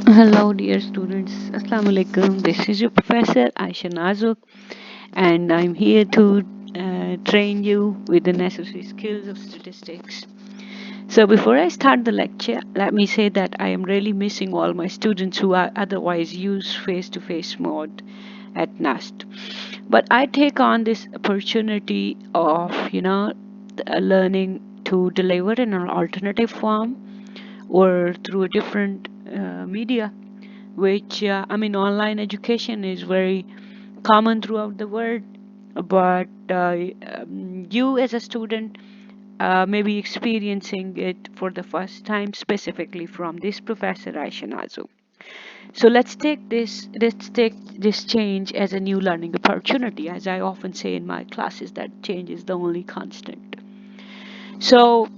Hello, dear students. Assalamu alaikum. This is your professor Ayesha Nazuk, and I'm here to train you with the necessary skills of statistics. So, before I start the lecture, let me say that I am really missing all my students who are otherwise use face to face mode at NAST. But I take on this opportunity of, learning to deliver in an alternative form or through a different media which online education is very common throughout the world, but you as a student may be experiencing it for the first time specifically from this professor Aisha Nazuk. So let's take this change as a new learning opportunity. As I often say in my classes, that change is the only constant. So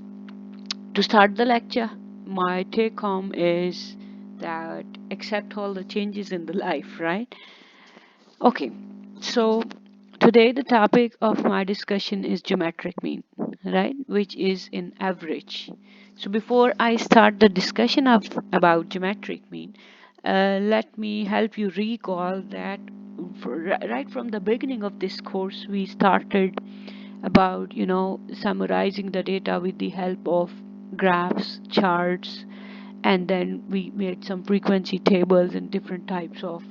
to start the lecture, my take home is that accept all the changes in the life, right? Okay, so today the topic of my discussion is geometric mean, right? Which is in average. So before I start the discussion of about geometric mean, let me help you recall that right from the beginning of this course we started about summarizing the data with the help of graphs, charts, and then we made some frequency tables and different types of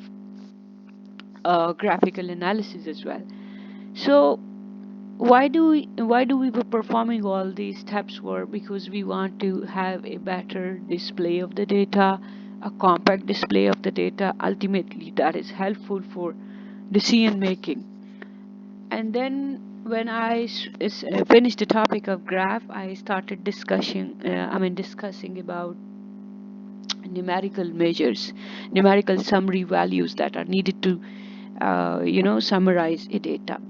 graphical analysis as well. So why do we were performing all these steps were because we want to have a better display of the data, a compact display of the data. Ultimately, that is helpful for decision making. And then when I finished the topic of graph, I started discussing about numerical measures, numerical summary values that are needed to summarize a data.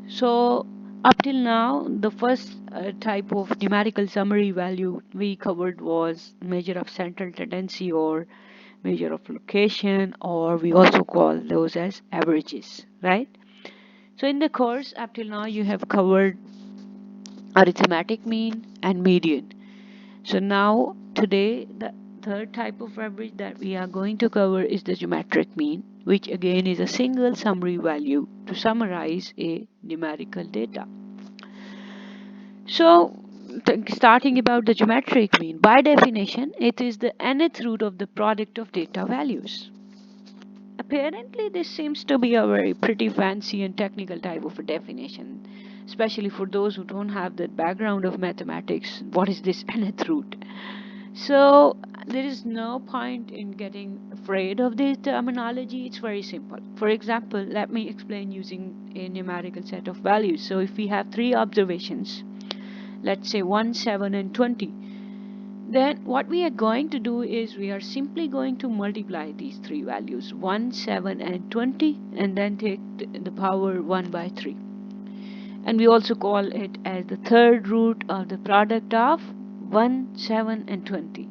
So up till now, the first type of numerical summary value we covered was measure of central tendency or measure of location, or we also call those as averages, right? So in the course up till now, you have covered arithmetic mean and median. So now today the third type of average that we are going to cover is the geometric mean, which again is a single summary value to summarize a numerical data. So starting about the geometric mean, by definition, it is the nth root of the product of data values. Apparently, this seems to be a very pretty fancy and technical type of a definition, especially for those who don't have the background of mathematics. What is this nth root? So there is no point in getting afraid of this terminology. It's very simple. For example, let me explain using a numerical set of values. So if we have three observations, let's say 1, 7, and 20, then what we are going to do is we are simply going to multiply these three values 1, 7, and 20, and then take the power 1 by 3. And we also call it as the third root of the product of 1, 7, and 20.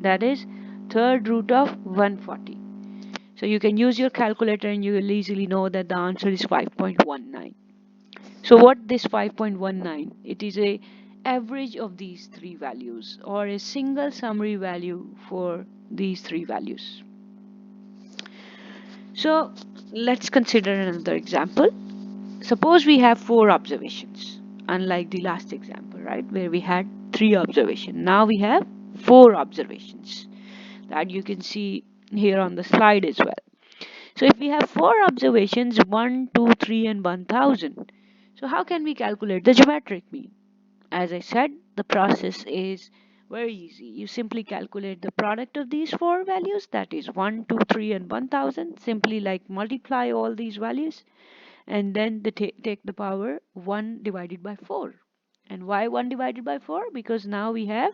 That is third root of 140. So you can use your calculator and you will easily know that the answer is 5.19. So what this 5.19? It is a average of these three values or a single summary value for these three values. So let's consider another example. Suppose we have four observations, unlike the last example, right, where we had three observations. Now we have four observations that you can see here on the slide as well. So if we have four observations, 1, 2, 3, and 1000, so how can we calculate the geometric mean? As I said, the process is very easy. You simply calculate the product of these four values, that is 1, 2, 3, and 1000. Simply like multiply all these values and then take the power 1 divided by 4. And why 1 divided by 4? Because now we have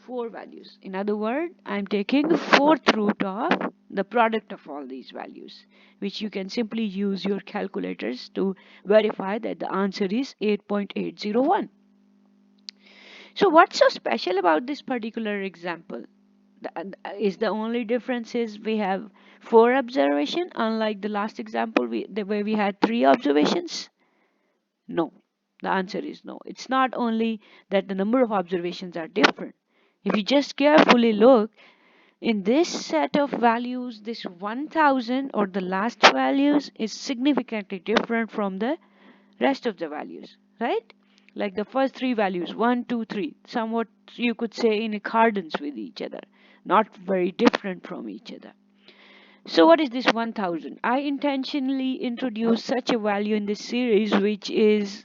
four values. In other words, I'm taking fourth root of the product of all these values, which you can simply use your calculators to verify that the answer is 8.801. So what's so special about this particular example? Is the only difference is we have four observation, unlike the last example where we had three observations? No. The answer is no. It's not only that the number of observations are different. If you just carefully look, In this set of values, this 1000 or the last values is significantly different from the rest of the values, right? Like the first three values, 1, 2, 3, somewhat you could say in accordance with each other, not very different from each other. So what is this 1000? I intentionally introduced such a value in this series which is,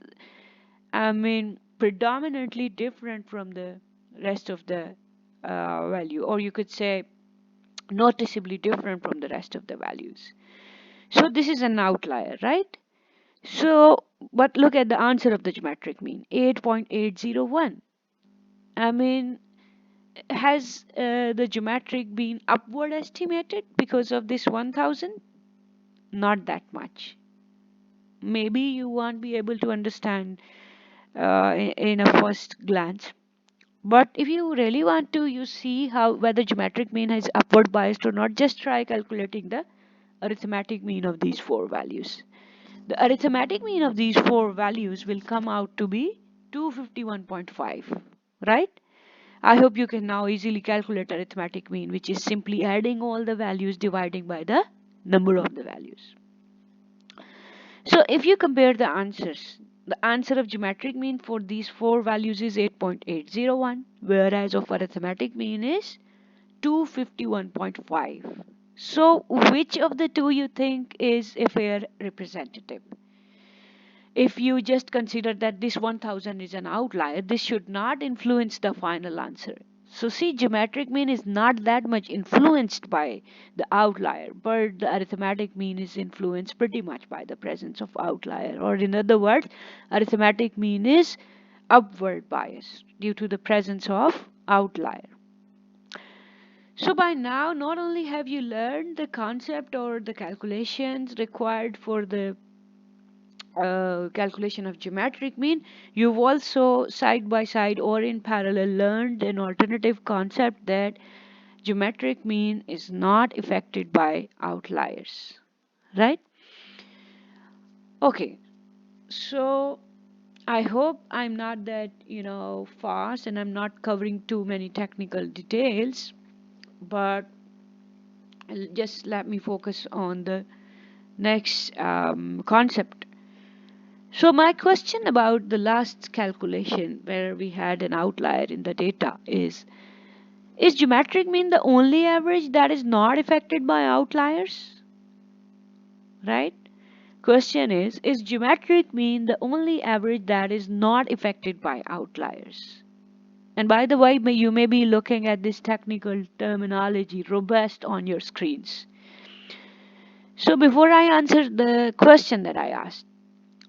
predominantly different from the rest of the value, or you could say noticeably different from the rest of the values. So this is an outlier, right? So, but look at the answer of the geometric mean, 8.801. I mean, has the geometric been upward estimated because of this 1000? Not that much. Maybe you won't be able to understand in a first glance. But if you really want to, you see how whether geometric mean is upward biased or not, just try calculating the arithmetic mean of these four values. The arithmetic mean of these four values will come out to be 251.5, right? I hope you can now easily calculate arithmetic mean, which is simply adding all the values dividing by the number of the values. So if you compare the answers, the answer of geometric mean for these four values is 8.801, whereas of arithmetic mean is 251.5. So which of the two you think is a fair representative? If you just consider that this 1000 is an outlier, this should not influence the final answer. So see, geometric mean is not that much influenced by the outlier, but the arithmetic mean is influenced pretty much by the presence of outlier. Or in other words, arithmetic mean is upward bias due to the presence of outlier. So by now, not only have you learned the concept or the calculations required for the calculation of geometric mean, you've also side by side or in parallel learned an alternative concept that geometric mean is not affected by outliers, right? Okay, so I hope I'm not that fast and I'm not covering too many technical details, but just let me focus on the next concept. So my question about the last calculation where we had an outlier in the data is geometric mean the only average that is not affected by outliers? Right? Question is geometric mean the only average that is not affected by outliers? And by the way, you may be looking at this technical terminology robust on your screens. So before I answer the question that I asked,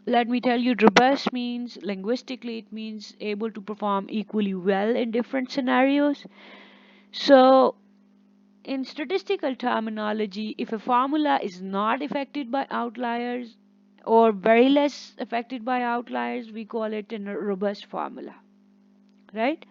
let me tell you, robust means linguistically, it means able to perform equally well in different scenarios. So, in statistical terminology, if a formula is not affected by outliers or very less affected by outliers, we call it a robust formula, right?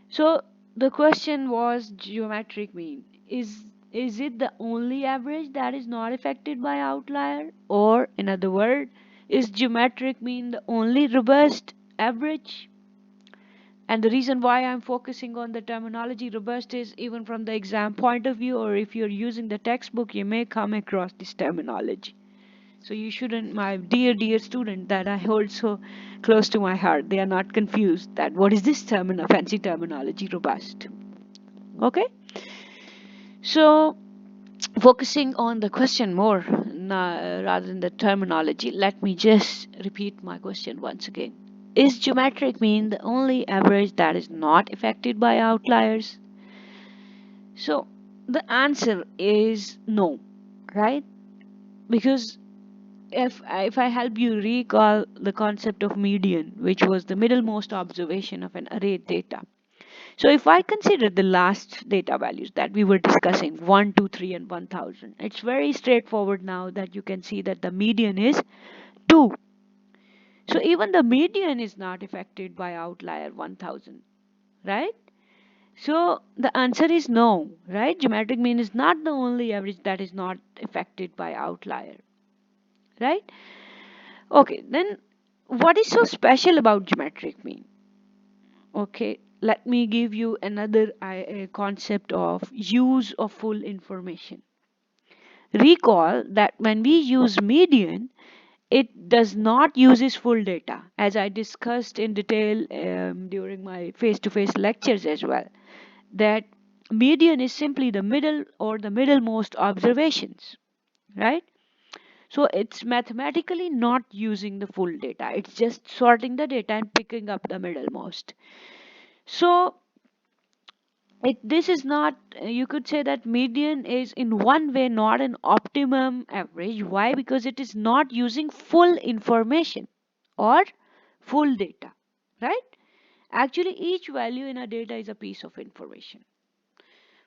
So, the question was geometric mean. Is it the only average that is not affected by outlier? Or, in other words, is geometric mean the only robust average? And the reason why I'm focusing on the terminology robust is even from the exam point of view, or if you're using the textbook, you may come across this terminology. So you shouldn't, my dear student that I hold so close to my heart, they are not confused that what is this fancy terminology robust. Okay? So focusing on the question more rather than the terminology, let me just repeat my question once again. Is geometric mean the only average that is not affected by outliers? So the answer is no, right? Because if I help you recall the concept of median, which was the middlemost observation of an array data. So if I consider the last data values that we were discussing, 1, 2, 3, and 1000, it's very straightforward now that you can see that the median is 2. So even the median is not affected by outlier 1000, right? So the answer is no, right? Geometric mean is not the only average that is not affected by outlier, right? Okay, then what is so special about geometric mean? Okay, let me give you another concept of use of full information. Recall that when we use median, it does not use its full data, as I discussed in detail during my face-to-face lectures as well. That median is simply the middle or the middlemost observations, right? So it's mathematically not using the full data. It's just sorting the data and picking up the middlemost. So this is not, you could say that median is in one way not an optimum average. Why? Because it is not using full information or full data, right? Actually, each value in a data is a piece of information.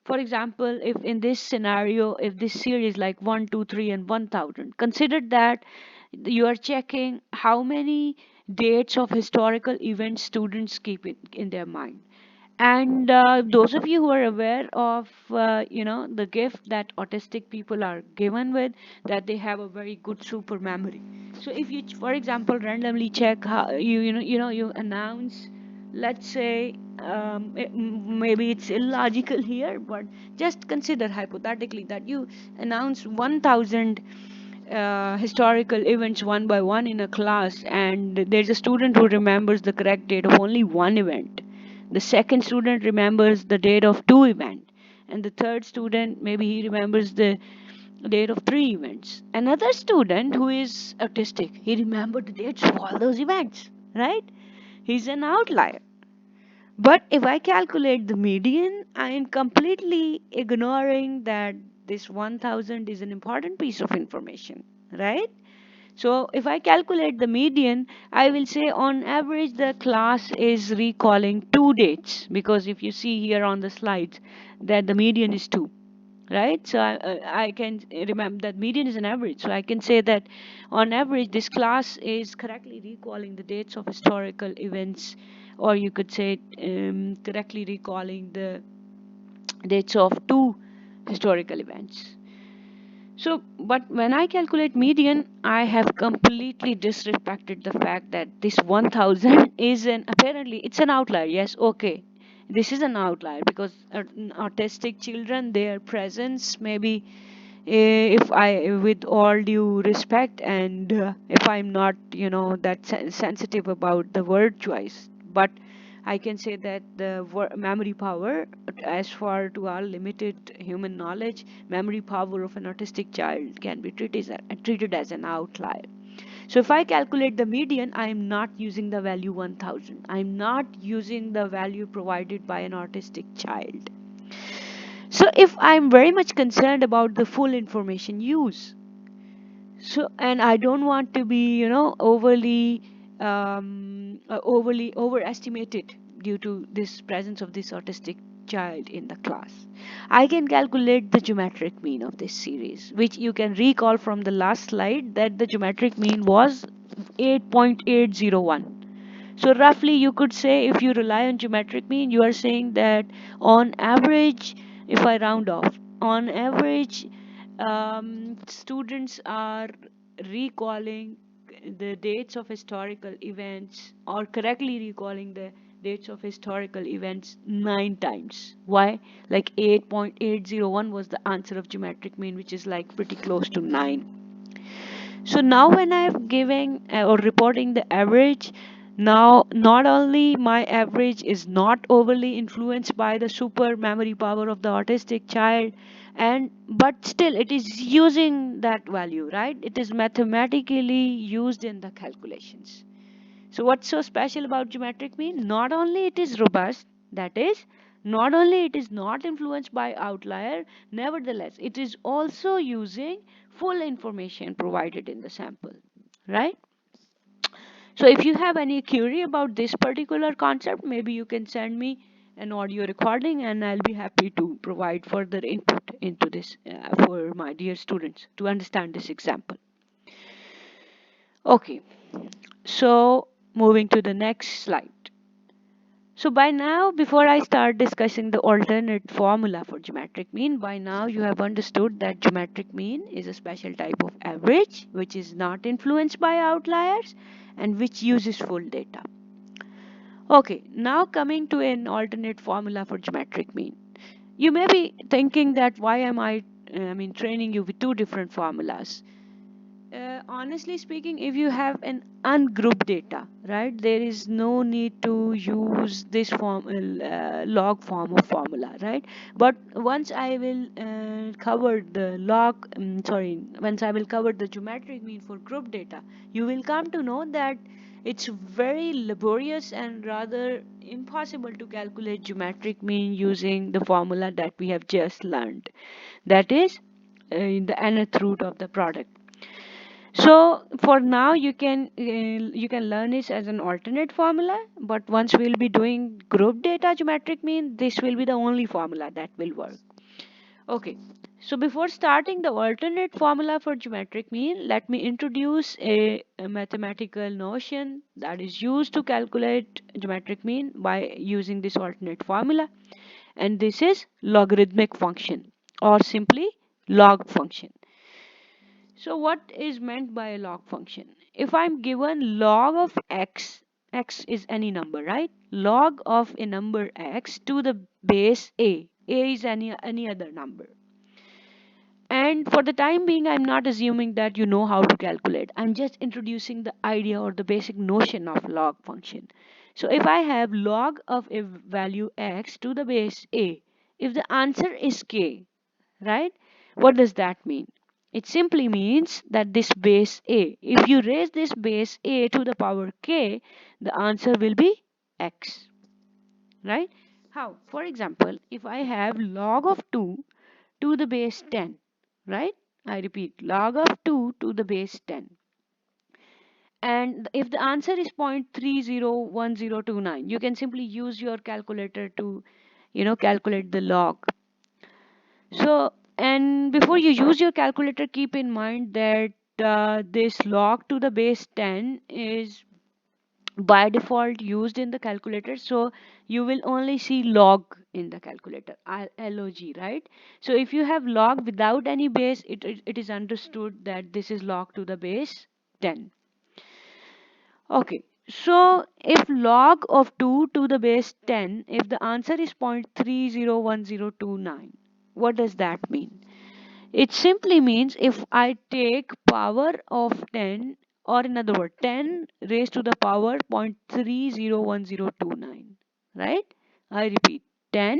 For example, if in this scenario, if this series like 1, 2, 3, and 1000, consider that you are checking how many dates of historical events students keep in their mind. And those of you who are aware of, the gift that autistic people are given with, that they have a very good super memory. So if you, for example, randomly check how you announce, let's say, maybe it's illogical here, but just consider hypothetically that you announce 1000 historical events one by one in a class, and there's a student who remembers the correct date of only one event. The second student remembers the date of two events, and the third student, maybe he remembers the date of three events. Another student who is autistic, he remembered the dates of all those events, right? He's an outlier. But if I calculate the median, I am completely ignoring that this 1000 is an important piece of information, right? So if I calculate the median, I will say on average the class is recalling two dates, because if you see here on the slides that the median is 2, right? So I can remember that median is an average. So I can say that on average this class is correctly recalling the dates of historical events, or you could say correctly recalling the dates of two historical events. So, but when I calculate median, I have completely disrespected the fact that this 1000 is apparently it's an outlier. Yes, okay. This is an outlier because autistic children, their presence maybe, if I, with all due respect, and if I'm not, that sensitive about the word choice, but I can say that the memory power, as far to our limited human knowledge, memory power of an autistic child can be treated as an outlier. So if I calculate the median, I am not using the value 1000. I am not using the value provided by an autistic child. So if I'm very much concerned about the full information use, so, and I don't want to be, overly overestimated due to this presence of this autistic child in the class, I can calculate the geometric mean of this series, which you can recall from the last slide that the geometric mean was 8.801. So roughly you could say, if you rely on geometric mean, you are saying that on average, if I round off, on average, students are recalling the dates of historical events, or correctly recalling the dates of historical events 9 times. Why? Like 8.801 was the answer of geometric mean, which is like pretty close to 9. So now when I'm giving or reporting the average, now not only my average is not overly influenced by the super memory power of the autistic child, and but still it is using that value, right? It is mathematically used in the calculations. So what's so special about geometric mean? Not only it is robust, that is, not only it is not influenced by outlier, nevertheless, it is also using full information provided in the sample, right? So if you have any query about this particular concept, maybe you can send me an audio recording and I'll be happy to provide further input into this for my dear students to understand this example. Okay, so moving to the next slide. So by now, before I start discussing the alternate formula for geometric mean, by now you have understood that geometric mean is a special type of average which is not influenced by outliers and which uses full data. Okay, now coming to an alternate formula for geometric mean. You may be thinking that why am I training you with two different formulas? Honestly speaking, if you have an ungrouped data, right, there is no need to use this log form of formula, right? But once I will cover the once I will cover the geometric mean for group data, you will come to know that it's very laborious and rather impossible to calculate geometric mean using the formula that we have just learned. That is the nth root of the product. So for now, you can learn it as an alternate formula, but once we'll be doing group data geometric mean, this will be the only formula that will work. Okay. So before starting the alternate formula for geometric mean, let me introduce a mathematical notion that is used to calculate geometric mean by using this alternate formula, and this is logarithmic function, or simply log function. So what is meant by a log function? If I'm given log of x, x is any number, right? Log of a number x to the base a is any other number. And for the time being, I'm not assuming that you know how to calculate. I'm just introducing the idea or the basic notion of log function. So if I have log of a value x to the base a, if the answer is k, right? What does that mean? It simply means that this base a, if you raise this base a to the power k, the answer will be x, right? How? For example, if I have log of 2 to the base 10, right? I repeat, log of 2 to the base 10. And if the answer is 0.301029, you can simply use your calculator to, calculate the log. So, and before you use your calculator, keep in mind that this log to the base 10 is by default used in the calculator. So you will only see log in the calculator, log, right? So if you have log without any base, it is understood that this is log to the base 10. Okay. So if log of 2 to the base 10, if the answer is 0.301029, what does that mean? It simply means if I take power of 10, or in other words, 10 raised to the power 0.301029, right? I repeat, 10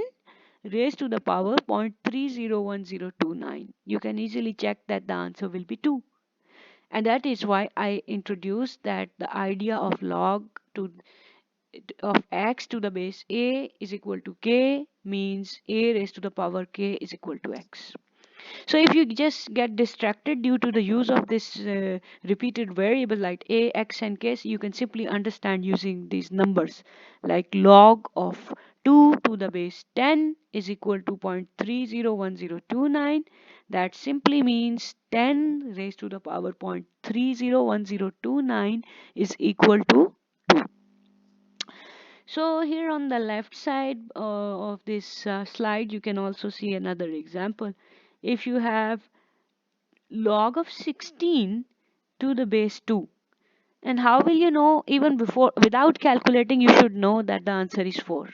raised to the power 0.301029. You can easily check that the answer will be 2. And that is why I introduced that the idea of log to of x to the base a is equal to k means a raised to the power k is equal to x. So if you just get distracted due to the use of this repeated variable like a, x and k, so you can simply understand using these numbers like log of 2 to the base 10 is equal to 0.301029. That simply means 10 raised to the power 0.301029 is equal to 2. So here on the left side of this slide, you can also see another example. If you have log of 16 to the base 2, and how will you know, even before without calculating you should know that the answer is 4,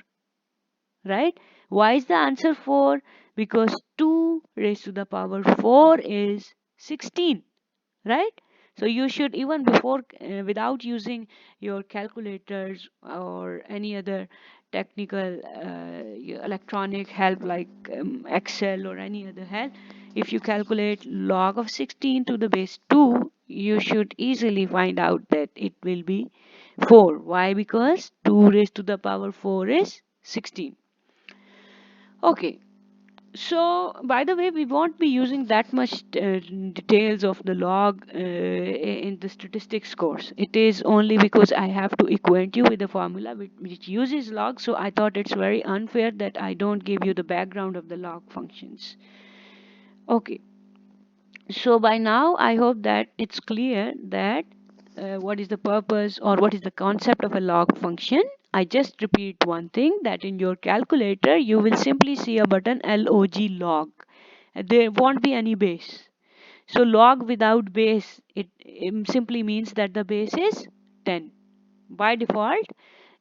right? Why is the answer 4? Because 2 raised to the power 4 is 16, right? So you should, even before without using your calculators or any other technical electronic help like excel or any other help, if you calculate log of 16 to the base 2, you should easily find out that it will be 4. Why? Because 2 raised to the power 4 is 16. Okay. So, by the way, we won't be using that much details of the log in the statistics course. It is only because I have to acquaint you with the formula which uses log. So I thought it's very unfair that I don't give you the background of the log functions. Okay. So by now, I hope that it's clear that what is the purpose or what is the concept of a log function. I just repeat one thing, that in your calculator, you will simply see a button log. There won't be any base. So log without base, it simply means that the base is 10. By default,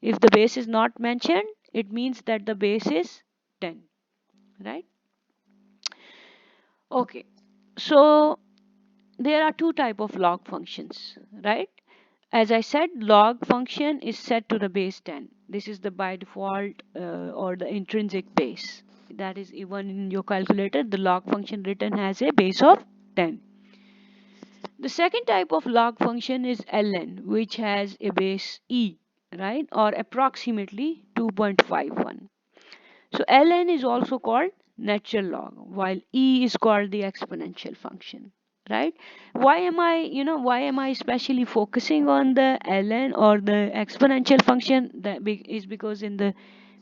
If the base is not mentioned, it means that the base is 10, right? Okay, so there are two type of log functions, right? As I said, log function is set to the base 10. This is the by default or the intrinsic base. That is, even in your calculator, the log function written has a base of 10. The second type of log function is ln, which has a base e, right, or approximately 2.51. So ln is also called natural log, while e is called the exponential function, right? Why am I especially focusing on the ln or the exponential function? Is because in the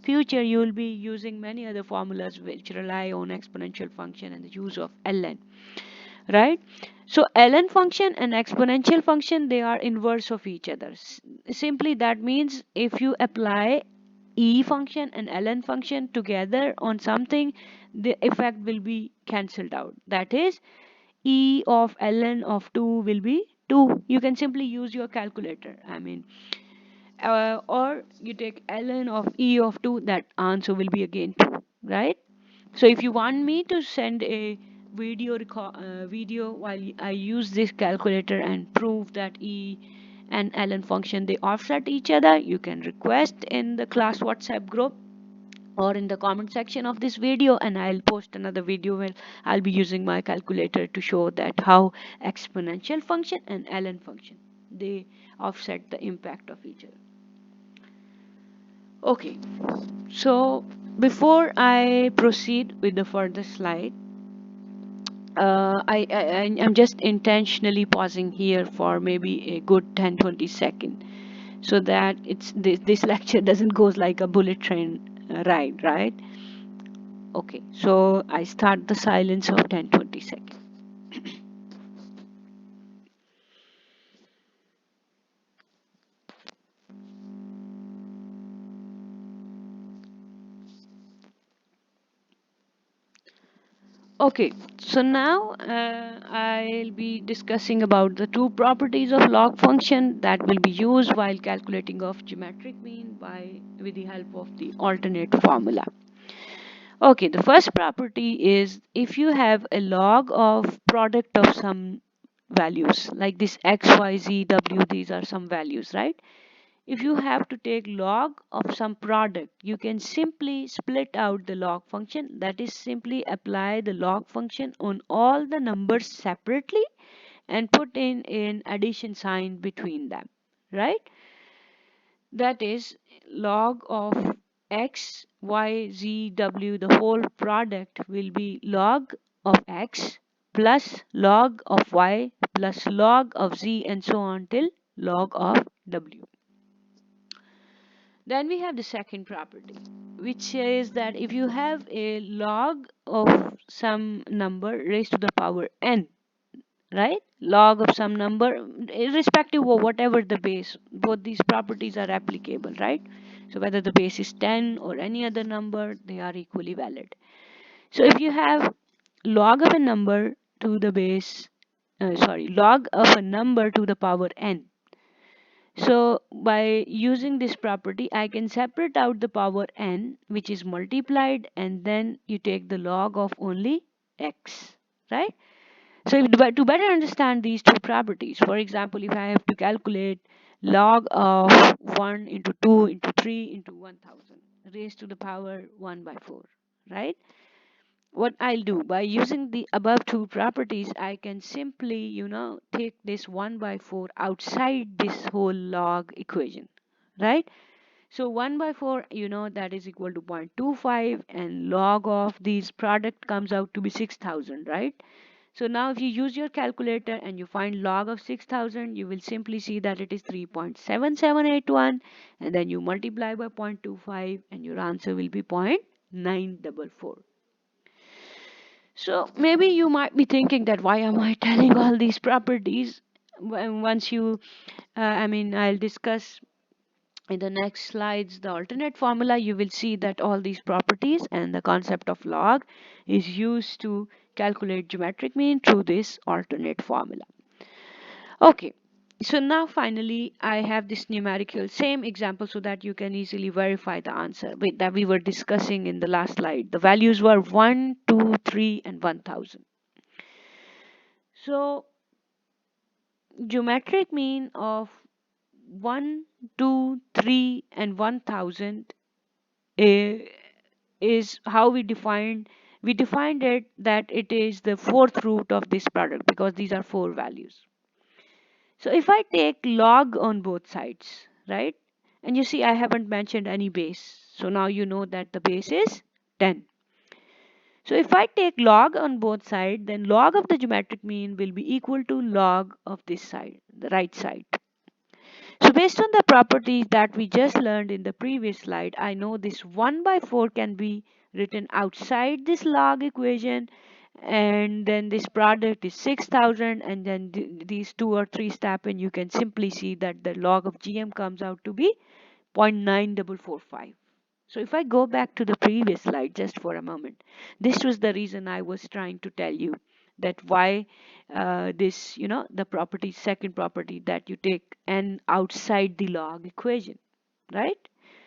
future you will be using many other formulas which rely on exponential function and the use of ln, right? So ln function and exponential function, they are inverse of each other. Simply that means if you apply e function and ln function together on something, the effect will be cancelled out. That is, e of ln of 2 will be 2. You can simply use your calculator. Or you take ln of e of 2, that answer will be again 2, right? So if you want me to send a video while I use this calculator and prove that e and ln function, they offset each other, you can request in the class WhatsApp group or in the comment section of this video, and I'll post another video where I'll be using my calculator to show that how exponential function and ln function, they offset the impact of each other. Okay, so before I proceed with the further slide, I'm just intentionally pausing here for maybe a good 10-20 seconds so that this lecture doesn't go like a bullet train ride, right? Okay, so I start the silence of 10-20 seconds. Okay, so now I'll be discussing about the two properties of log function that will be used while calculating of geometric mean by with the help of the alternate formula. Okay, the first property is if you have a log of product of some values like this x, y, z, w, these are some values, right? If you have to take log of some product, you can simply split out the log function. That is, simply apply the log function on all the numbers separately and put in an addition sign between them, right? That is, log of x, y, z, w, the whole product will be log of x plus log of y plus log of z and so on till log of w. Then we have the second property, which says that if you have a log of some number raised to the power n, right? Log of some number, irrespective of whatever the base, both these properties are applicable, right? So whether the base is 10 or any other number, they are equally valid. So if you have log of a number to the base, log of a number to the power n, so by using this property, I can separate out the power n, which is multiplied, and then you take the log of only x, right? So to better understand these two properties, for example, if I have to calculate log of 1 into 2 into 3 into 1000 raised to the power 1 by 4, right? What I'll do by using the above two properties, I can simply, take this 1 by 4 outside this whole log equation, right? So 1 by 4, that is equal to 0.25, and log of these product comes out to be 6000, right? So now if you use your calculator and you find log of 6000, you will simply see that it is 3.7781, and then you multiply by 0.25 and your answer will be 0.944. So maybe you might be thinking that why am I telling all these properties? Once I'll discuss in the next slides the alternate formula, you will see that all these properties and the concept of log is used to calculate geometric mean through this alternate formula. Okay, So now finally I have this numerical same example so that you can easily verify the answer that we were discussing in the last slide. The values were 1, 2, 3, and 1000. So geometric mean of 1, 2, 3, and 1000 is how we defined it, that it is the fourth root of this product because these are four values. So if I take log on both sides, right? And you see I haven't mentioned any base. So now you know that the base is 10. So if I take log on both sides, then log of the geometric mean will be equal to log of this side, the right side. So based on the properties that we just learned in the previous slide, I know this 1 by 4 can be written outside this log equation, and then this product is 6000, and then these two or three step and you can simply see that the log of GM comes out to be 0.9445. So if I go back to the previous slide just for a moment, this was the reason I was trying to tell you that why this, the property, second property, that you take n outside the log equation, right?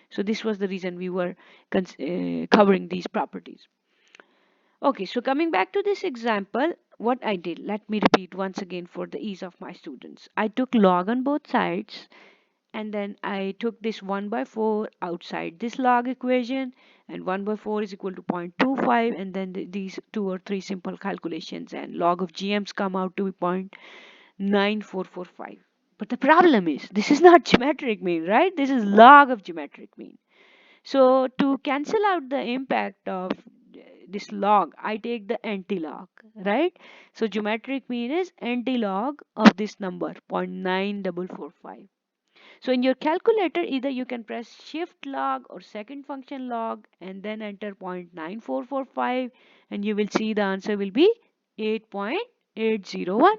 So this was the reason we were covering these properties. Okay, so coming back to this example, what I did, let me repeat once again for the ease of my students. I took log on both sides, and then I took this 1 by 4 outside this log equation, and 1 by 4 is equal to 0.25, and then these two or three simple calculations, and log of GMs come out to be 0.9445. But the problem is this is not geometric mean, right? This is log of geometric mean. So to cancel out the impact of this log, I take the anti-log, right? So geometric mean is anti-log of this number 0.9445. So in your calculator, either you can press shift log or second function log and then enter 0.9445, and you will see the answer will be 8.801,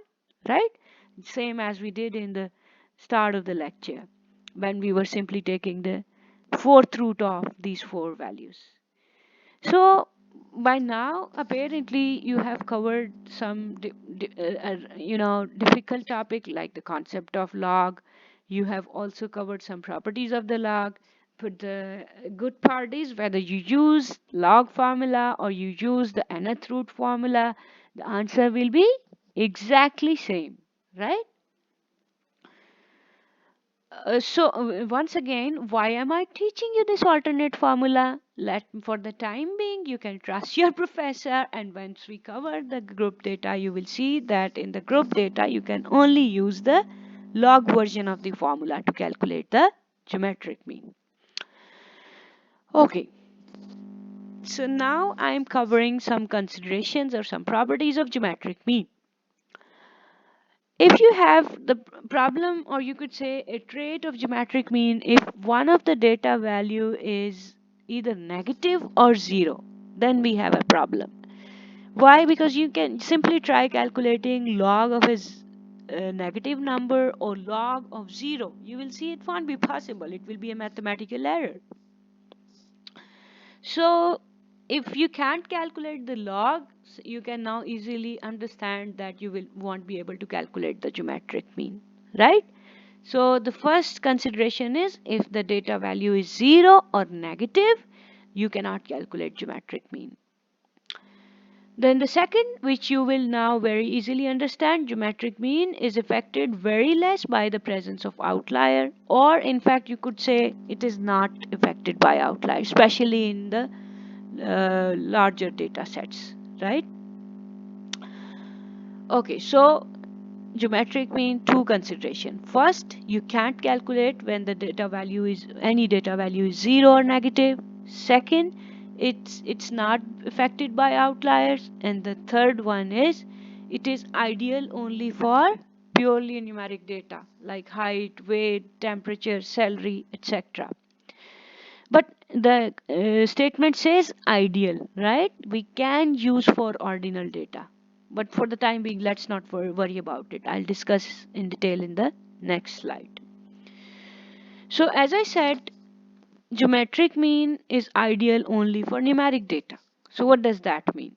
right? Same as we did in the start of the lecture when we were simply taking the fourth root of these four values. So by now, apparently, you have covered some, difficult topic like the concept of log. You have also covered some properties of the log. But the good part is whether you use log formula or you use the nth root formula, the answer will be exactly same, right? Once again, why am I teaching you this alternate formula? Let for the time being, you can trust your professor, and once we cover the group data, you will see that in the group data, you can only use the log version of the formula to calculate the geometric mean. Okay, so now I am covering some considerations or some properties of geometric mean. If you have the problem, or you could say a trait of geometric mean, if one of the data value is either negative or zero, then we have a problem. Why? Because you can simply try calculating log of his negative number or log of zero. You will see it won't be possible. It will be a mathematical error. So if you can't calculate the logs, you can now easily understand that you won't be able to calculate the geometric mean, right? So the first consideration is if the data value is 0 or negative, you cannot calculate geometric mean. Then the second, which you will now very easily understand, geometric mean is affected very less by the presence of outlier, or in fact you could say it is not affected by outlier, especially in the larger data sets, right? Okay, so geometric mean two consideration. First, you can't calculate when the data value is any data value is 0 or negative. Second, it's not affected by outliers. And the third one is it is ideal only for purely numeric data like height, weight, temperature, salary, etc. But the statement says ideal, right? We can use for ordinal data. But for the time being, let's not worry about it. I'll discuss in detail in the next slide. So as I said, geometric mean is ideal only for numeric data. So what does that mean?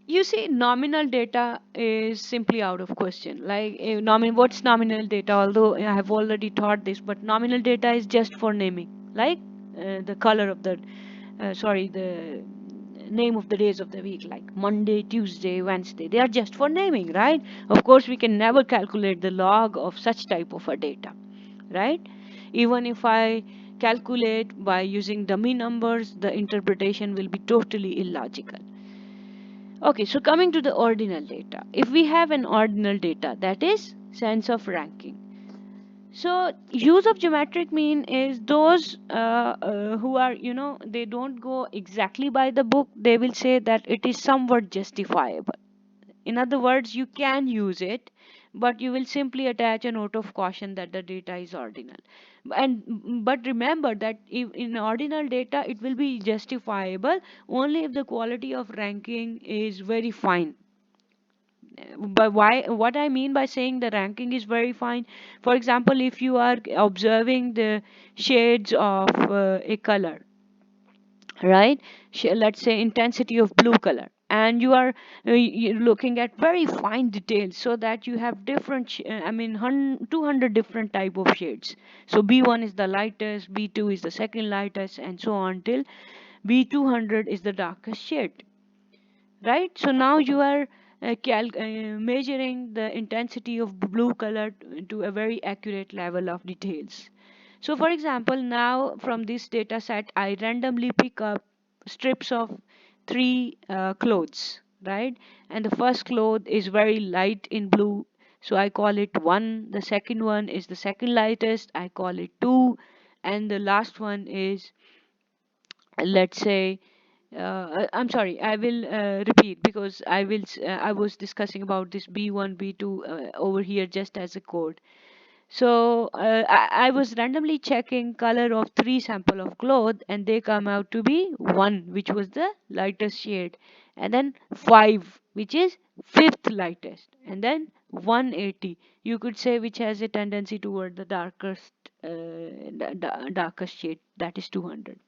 You see, nominal data is simply out of question. Like, what's nominal data? Although I have already taught this, but nominal data is just for naming, like the color of the, the name of the days of the week, like Monday, Tuesday, Wednesday. They are just for naming, right? Of course, we can never calculate the log of such type of a data, right? Even if I calculate by using dummy numbers, the interpretation will be totally illogical. Okay, so coming to the ordinal data. If we have an ordinal data, that is sense of ranking. So use of geometric mean is those who are, they don't go exactly by the book. They will say that it is somewhat justifiable. In other words, you can use it, but you will simply attach a note of caution that the data is ordinal. But remember that if in ordinal data, it will be justifiable only if the quality of ranking is very fine. But why? What I mean by saying the ranking is very fine, for example, if you are observing the shades of a color, right? Let's say intensity of blue color, and you are you're looking at very fine details, so that you have different 200 different type of shades. So b1 is the lightest, b2 is the second lightest, and so on till b200 is the darkest shade, right? So now you are measuring the intensity of blue color to a very accurate level of details. So for example, now from this data set, I randomly pick up strips of three clothes, right? And the first cloth is very light in blue, so I call it 1. The second one is the second lightest, I call it 2. And the last one is, let's say, I'm sorry, I will repeat, because I was discussing about this B1, B2 over here just as a code. So I was randomly checking color of three sample of cloth, and they come out to be 1, which was the lightest shade, and then 5, which is fifth lightest, and then 180, you could say, which has a tendency toward the darkest darkest shade, that is 200.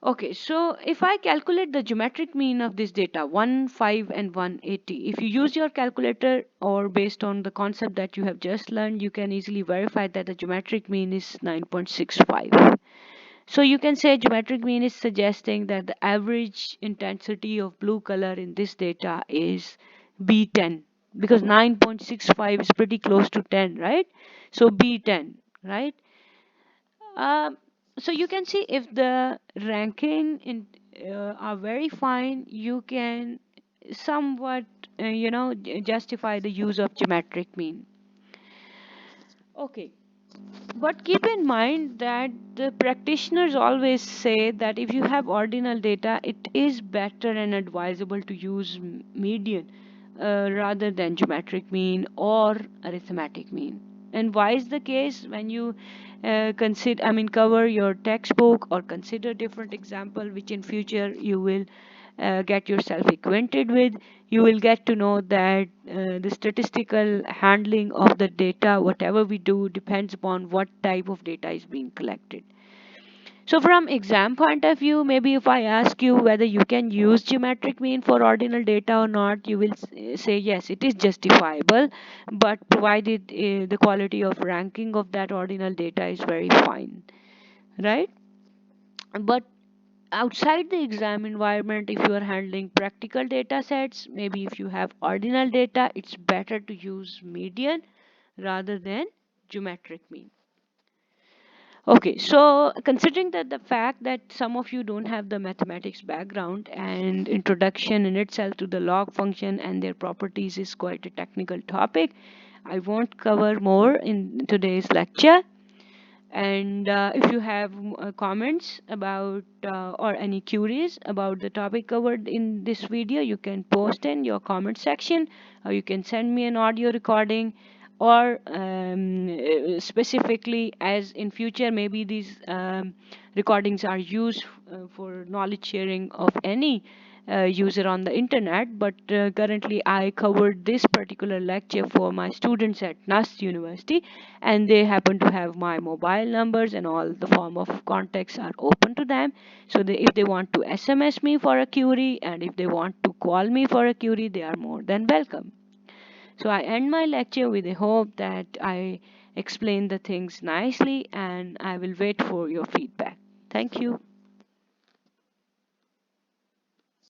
Okay, so if I calculate the geometric mean of this data, 1, 5, and 180, if you use your calculator or based on the concept that you have just learned, you can easily verify that the geometric mean is 9.65. So you can say geometric mean is suggesting that the average intensity of blue color in this data is B10, because 9.65 is pretty close to 10, right? So B10, right? Um, so you can see if the ranking are very fine, you can somewhat, justify the use of geometric mean. Okay, but keep in mind that the practitioners always say that if you have ordinal data, it is better and advisable to use median rather than geometric mean or arithmetic mean. And why is the case? When you cover your textbook or consider different example, which in future you will get yourself acquainted with, you will get to know that the statistical handling of the data, whatever we do, depends upon what type of data is being collected. So from exam point of view, maybe if I ask you whether you can use geometric mean for ordinal data or not, you will say yes, it is justifiable, but provided the quality of ranking of that ordinal data is very fine, right? But outside the exam environment, if you are handling practical data sets, maybe if you have ordinal data, it's better to use median rather than geometric mean. Okay, so considering that the fact that some of you don't have the mathematics background, and introduction in itself to the log function and their properties is quite a technical topic, I won't cover more in today's lecture. And if you have comments about or any queries about the topic covered in this video, you can post in your comment section, or you can send me an audio recording, or specifically, as in future maybe these recordings are used for knowledge sharing of any user on the internet, but currently I covered this particular lecture for my students at NUS University, and they happen to have my mobile numbers, and all the form of contacts are open to them. So if they want to SMS me for a query, and if they want to call me for a query, they are more than welcome. So I end my lecture with a hope that I explain the things nicely, and I will wait for your feedback. Thank you.